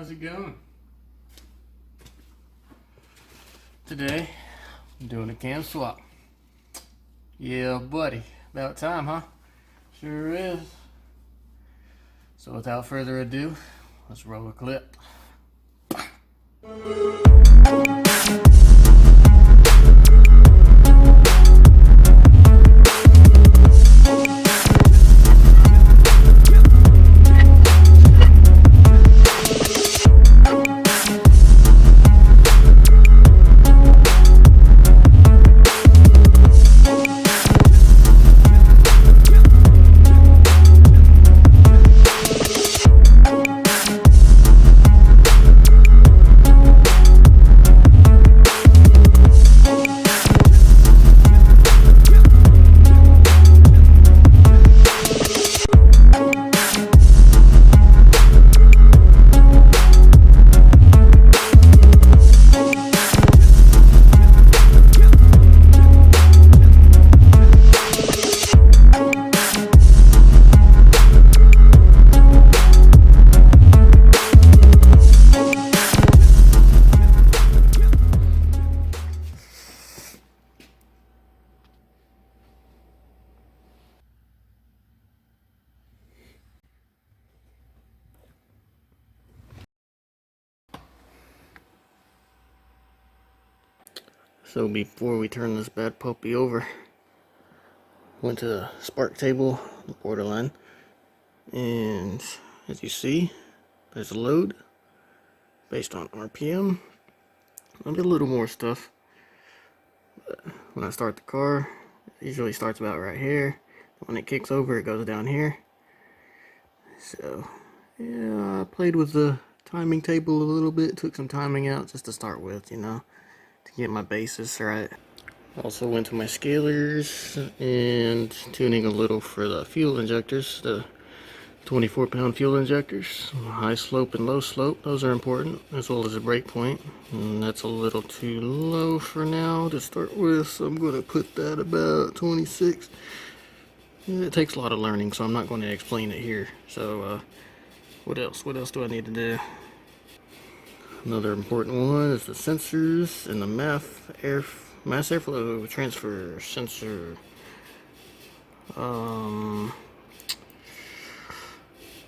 how's it going? Today, I'm doing a cam swap. Yeah, buddy. About time, huh? Sure is. So without further ado, let's roll a clip. So before we turn this bad puppy over, went to the spark table, the borderline, and as you see, there's a load based on RPM. I did a little more stuff, but when I start the car, it usually starts about right here. When it kicks over, it goes down here. So yeah, I played with the timing table a little bit, took some timing out just to start with, you know, to get my basis right. Also went to my scalers and tuning a little for the fuel injectors, the 24-pound fuel injectors, high slope and low slope, those are important, as well as a brake point. And that's a little too low for now to start with, so I'm going to put that about 26. It takes a lot of learning, so I'm not going to explain it here. So what else do I need to do? Another important one is the sensors and the mass airflow transfer sensor.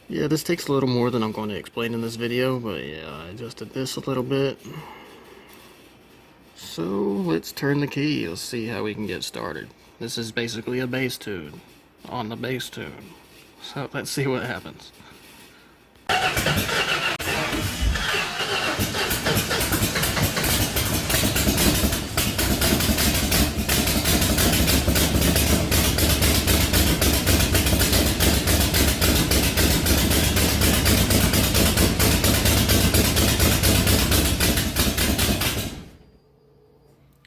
Yeah, this takes a little more than I'm going to explain in this video, but yeah, I adjusted this a little bit. So let's turn the key. Let's see how we can get started. This is basically a bass tune on the bass tune. So let's see what happens.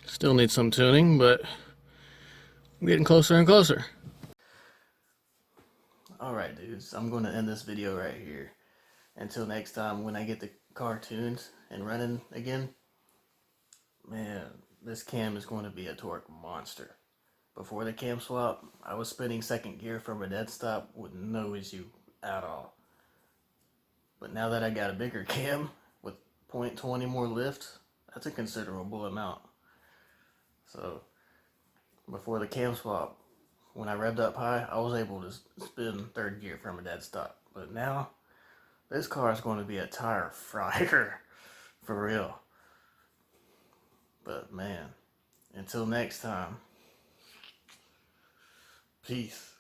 Still need some tuning, but I'm getting closer and closer. Alright dudes, I'm going to end this video right here. Until next time when I get the car tuned and running again, man, this cam is going to be a torque monster. Before the cam swap, I was spinning second gear from a dead stop with no issue at all. But now that I got a bigger cam with 0.20 more lift, that's a considerable amount. So before the cam swap, when I revved up high, I was able to spin third gear from a dead stop. But now, this car is going to be a tire fryer, for real. But man, until next time, peace.